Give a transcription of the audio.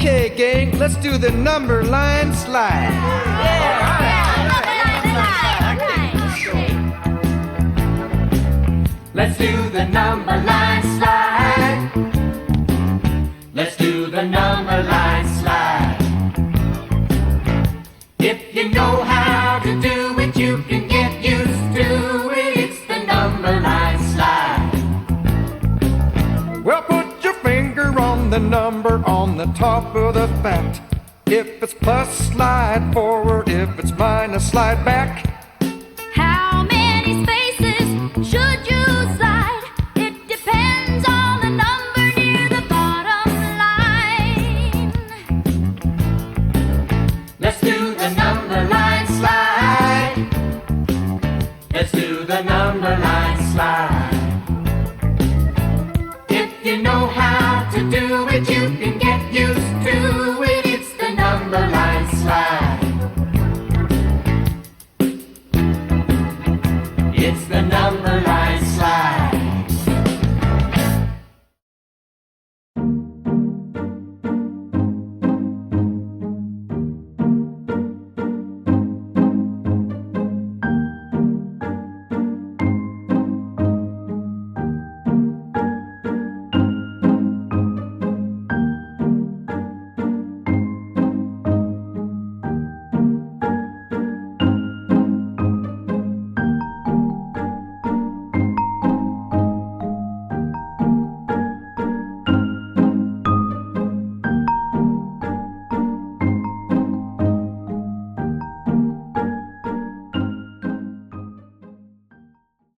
Okay, gang, let's do the number line slide. Let's do the number line slide. Let's do the number line slide. If you know how to do it, you can get used to it. It's the number line slide. Well, put your finger on the number on the top of the fact. If it's plus, slide forward. If it's minus, slide back. How many spaces should you slide? It depends on the number near the bottom line. Let's do the number line slide. Let's do the number line slide. If you know how